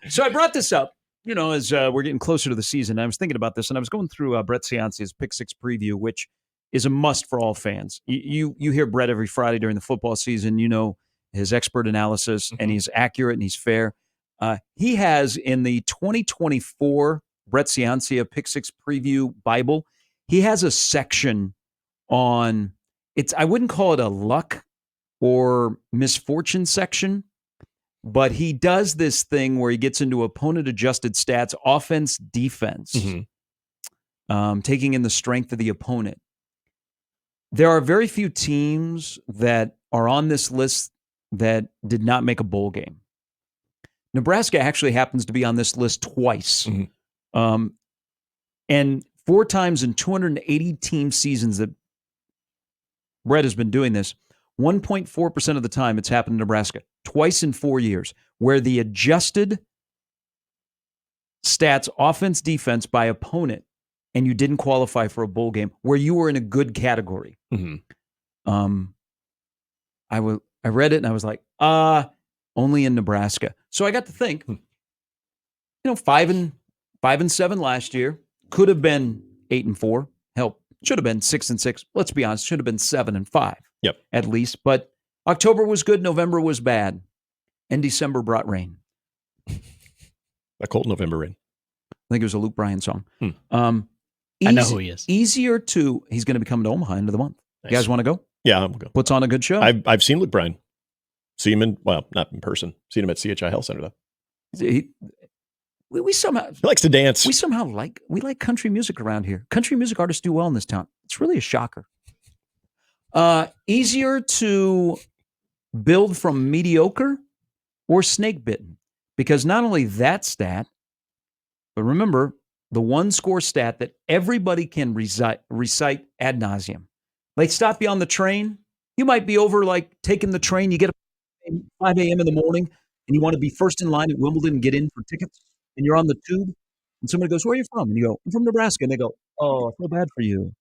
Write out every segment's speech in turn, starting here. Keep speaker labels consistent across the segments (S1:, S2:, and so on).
S1: So I brought this up, as we're getting closer to the season. I was thinking about this, and I was going through Brett Ciancia's Pick Six preview, which is a must for all fans. You hear Brett every Friday during the football season. You know his expert analysis, and he's accurate and he's fair. He has in the 2024 Brett Ciancia Pick Six preview Bible, he has a section on it's. I wouldn't call it a luck or misfortune section, but he does this thing where he gets into opponent adjusted stats, offense, defense, taking in the strength of the opponent. There are very few teams that are on this list that did not make a bowl game. Nebraska actually happens to be on this list twice. And 4 times in 280 team seasons that Brett has been doing this, 1.4% of the time it's happened in Nebraska, twice in 4 years, where the adjusted stats, offense, defense by opponent, and you didn't qualify for a bowl game, where you were in a good category. I read it and I was like, only in Nebraska. So I got to think, 5 and 7 last year, could have been 8 and 4. Hell, should have been 6 and 6. Let's be honest, should have been 7 and 5.
S2: Yep.
S1: At least. But October was good, November was bad, and December brought rain.
S2: A cold November rain.
S1: I think it was a Luke Bryan song.
S3: I know who he is.
S1: He's going to be coming to Omaha end of the month. Nice. You guys want to go?
S2: Yeah, I'm going to go.
S1: Puts on a good show.
S2: I've seen Luke Bryan. See him not in person. Seen him at CHI Health Center, though.
S1: We somehow...
S2: He likes to dance.
S1: We somehow like country music around here. Country music artists do well in this town. It's really a shocker. Easier to build from mediocre or snakebitten? Because not only that stat, but remember, the one score stat that everybody can recite ad nauseum. They stop you on the train. You might be over taking the train. You get up at 5 a.m. in the morning and you want to be first in line at Wimbledon and get in for tickets. And you're on the tube and somebody goes, "Where are you from?" And you go, "I'm from Nebraska." And they go, "Oh, I feel bad for you."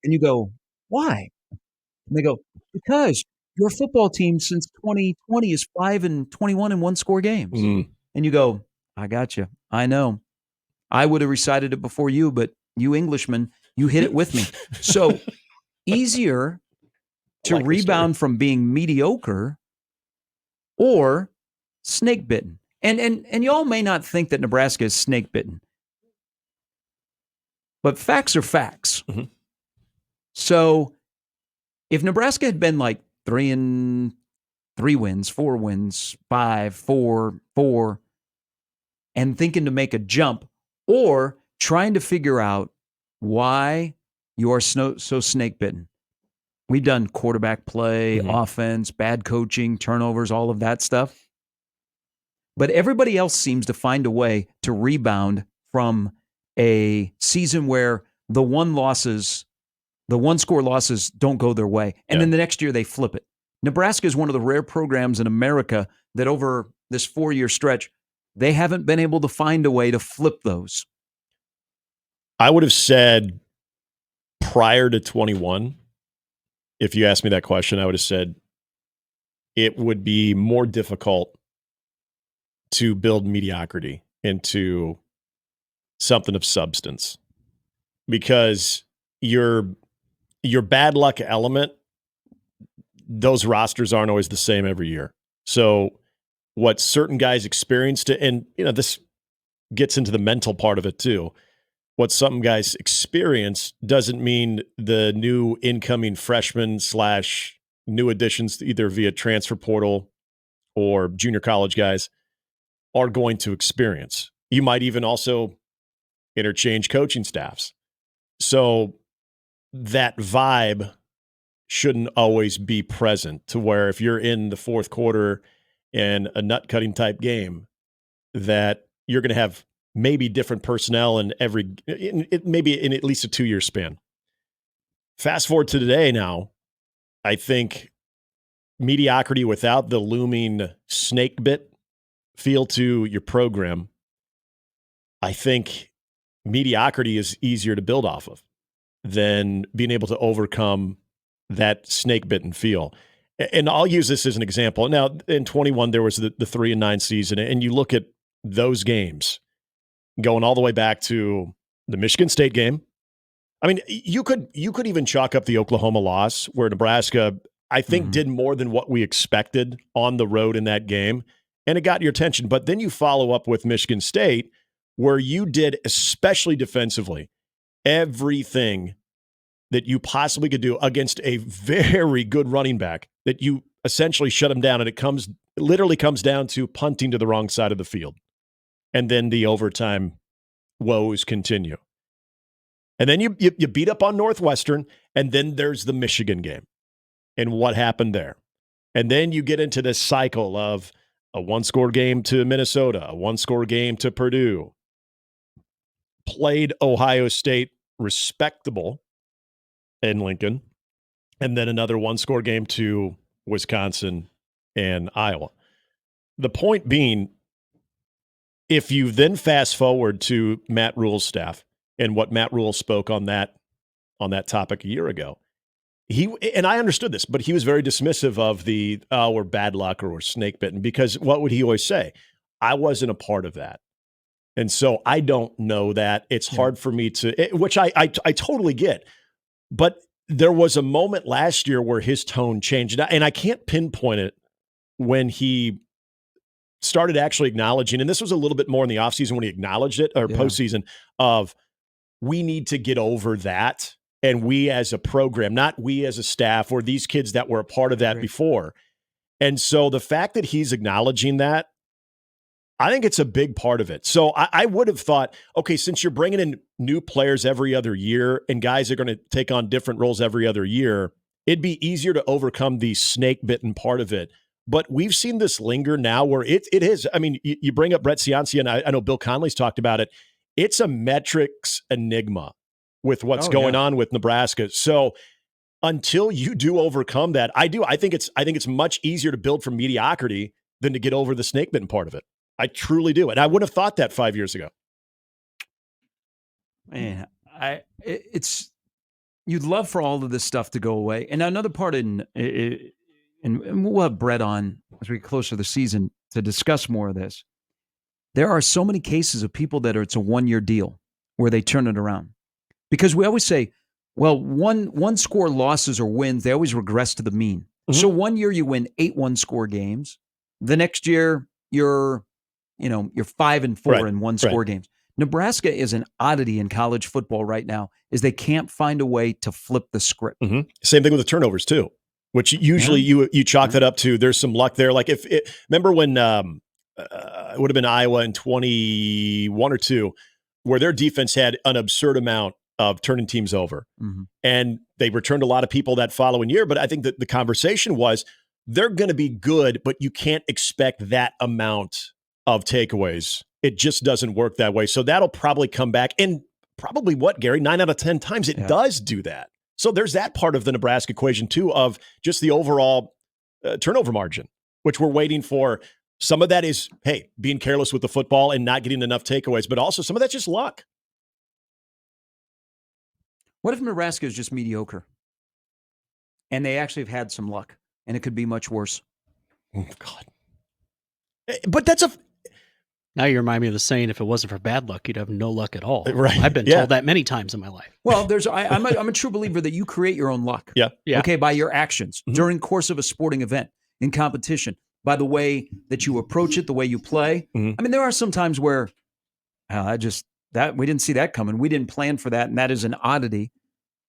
S1: And you go, "Why?" And they go, "Because your football team since 2020 is 5 and 21 in one score games." And you go, "I got you. I know. I would have recited it before you, but you Englishmen, you hit it with me." So easier to rebound from being mediocre or snake bitten. And y'all may not think that Nebraska is snake bitten, but facts are facts. So if Nebraska had been 3 wins, 4 wins, 5, 4, 4, and thinking to make a jump, or trying to figure out why you are so snake bitten. We've done quarterback play, offense, bad coaching, turnovers, all of that stuff. But everybody else seems to find a way to rebound from a season where the one score losses don't go their way. And then the next year they flip it. Nebraska is one of the rare programs in America that over this 4-year stretch, they haven't been able to find a way to flip those.
S2: I would have said prior to 21, if you asked me that question, I would have said it would be more difficult to build mediocrity into something of substance, because your bad luck element, those rosters aren't always the same every year. So what certain guys experienced, and this gets into the mental part of it too. What some guys experience doesn't mean the new incoming freshmen / new additions, either via transfer portal or junior college guys, are going to experience. You might even also interchange coaching staffs. So that vibe shouldn't always be present, to where if you're in the fourth quarter in a nut-cutting type game, that you're going to have maybe different personnel maybe in at least a 2-year span. Fast forward to today now, I think mediocrity without the looming snake bit feel to your program, I think mediocrity is easier to build off of than being able to overcome that snake bitten feel. And I'll use this as an example. Now, in 21, there was the 3-9 season, and you look at those games going all the way back to the Michigan State game. I mean, you could even chalk up the Oklahoma loss, where Nebraska, I think, did more than what we expected on the road in that game, and it got your attention. But then you follow up with Michigan State, where you did, especially defensively, everything that you possibly could do against a very good running back, that you essentially shut him down, and it literally comes down to punting to the wrong side of the field. And then the overtime woes continue. And then you beat up on Northwestern, and then there's the Michigan game and what happened there. And then you get into this cycle of a one-score game to Minnesota, a one-score game to Purdue, played Ohio State respectable in Lincoln, and then another one-score game to Wisconsin and Iowa. The point being, if you then fast forward to Matt Rule's staff and what Matt Rule spoke on that topic a year ago, and I understood this, but he was very dismissive of the we're bad luck or we're snake bitten, because what would he always say? I wasn't a part of that. And so I don't know that. It's hard for me to, which I totally get. But there was a moment last year where his tone changed, and I can't pinpoint it, when he started actually acknowledging, and this was a little bit more in the offseason when he acknowledged it, or postseason, of we need to get over that. And we as a program, not we as a staff or these kids that were a part of that before. And so the fact that he's acknowledging that, I think it's a big part of it. So I would have thought, okay, since you're bringing in new players every other year and guys are going to take on different roles every other year, it'd be easier to overcome the snake-bitten part of it. But we've seen this linger now where it is. I mean, you bring up Brett Ciancia, and I know Bill Conley's talked about it. It's a metrics enigma with what's going on with Nebraska. So until you do overcome that, I think it's much easier to build from mediocrity than to get over the snake-bitten part of it. I truly do. And I would have thought that 5 years ago.
S1: Man, you'd love for all of this stuff to go away. And another part and we'll have Brett on as we get closer to the season to discuss more of this. There are so many cases of people it's a 1-year deal where they turn it around. Because we always say, well, one score losses or wins, they always regress to the mean. Mm-hmm. So 1 year you win 8 one-score games. The next year you're 5-4 in one-score games. Nebraska is an oddity in college football right now, is they can't find a way to flip the script.
S2: Mm-hmm. Same thing with the turnovers too, which usually you chalk that up to there's some luck there. Like remember when it would have been Iowa in 21 or 2, where their defense had an absurd amount of turning teams over. Mm-hmm. And they returned a lot of people that following year. But I think that the conversation was they're going to be good, but you can't expect that amount of takeaways. It just doesn't work that way. So that'll probably come back. And probably 9 out of 10 times it does do that. So there's that part of the Nebraska equation too, of just the overall turnover margin, which we're waiting for. Some of that is, hey, being careless with the football and not getting enough takeaways, but also some of that's just luck.
S1: What if Nebraska is just mediocre and they actually have had some luck and it could be much worse?
S2: Oh, God. But
S3: now you remind me of the saying, if it wasn't for bad luck, you'd have no luck at all.
S2: Right.
S3: I've been told that many times in my life.
S1: Well, I'm a true believer that you create your own luck.
S2: Yeah.
S1: Okay, by your actions during the course of a sporting event, in competition, by the way that you approach it, the way you play. Mm-hmm. I mean, there are some times where we didn't see that coming. We didn't plan for that, and that is an oddity.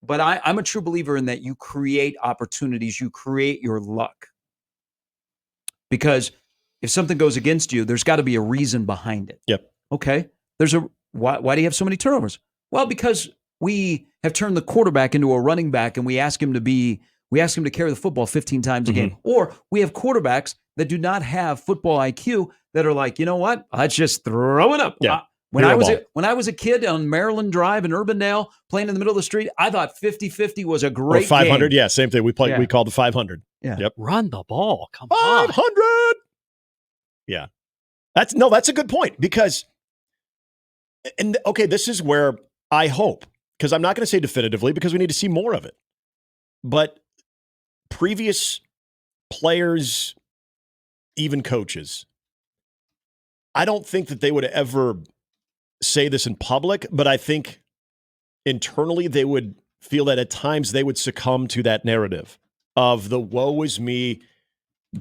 S1: But I'm a true believer in that you create opportunities, you create your luck. Because if something goes against you, there's got to be a reason behind it.
S2: Yep.
S1: Okay. Why do you have so many turnovers? Well, because we have turned the quarterback into a running back, and we ask him to carry the football 15 times a game. Or we have quarterbacks that do not have football IQ that are like, you know what? Let's just throw it up.
S2: Yeah.
S1: When I was a kid on Maryland Drive in Urbandale playing in the middle of the street, I thought 50-50 was a great
S2: 500,
S1: game.
S2: Yeah, same thing. We called the 500.
S1: Yeah.
S2: Yep.
S3: Run the ball. Come
S2: 500.
S3: on.
S2: Yeah. That's a good point, because this is where I hope, because I'm not going to say definitively because we need to see more of it. But previous players, even coaches, I don't think that they would ever say this in public, but I think internally they would feel that at times they would succumb to that narrative of the woe is me.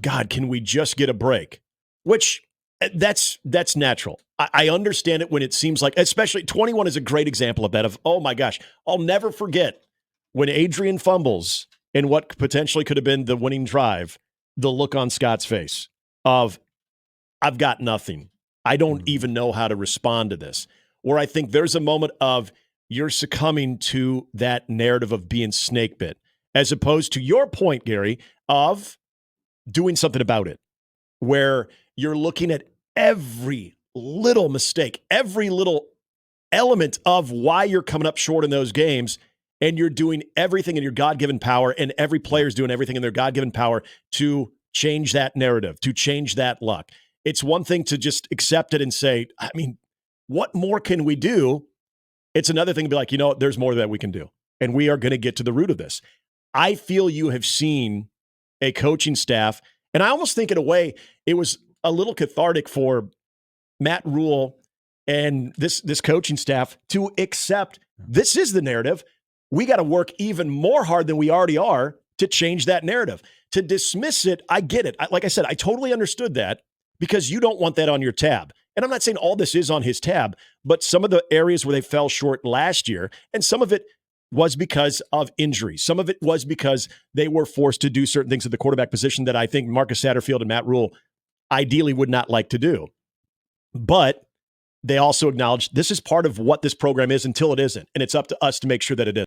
S2: God, can we just get a break? Which that's natural. I understand it when it seems like, especially 21 is a great example of that, of, oh my gosh, I'll never forget when Adrian fumbles in what potentially could have been the winning drive, the look on Scott's face of, I've got nothing. I don't even know how to respond to this. Where I think there's a moment of you're succumbing to that narrative of being snake bit, as opposed to your point, Gary, of doing something about it, where you're looking at every little mistake, every little element of why you're coming up short in those games, and you're doing everything in your God-given power, and every player's doing everything in their God-given power to change that narrative, to change that luck. It's one thing to just accept it and say, I mean, what more can we do? It's another thing to be like, there's more that we can do, and we are going to get to the root of this. I feel you have seen a coaching staff, and I almost think in a way it was a little cathartic for Matt Rule and this coaching staff to accept this is the narrative. We got to work even more hard than we already are to change that narrative. To dismiss it, I get it. Like I said, I totally understood that because you don't want that on your tab. And I'm not saying all this is on his tab, but some of the areas where they fell short last year, and some of it was because of injuries. Some of it was because they were forced to do certain things at the quarterback position that I think Marcus Satterfield and Matt Rule ideally would not like to do. But they also acknowledge this is part of what this program is until it isn't. And it's up to us to make sure that it is.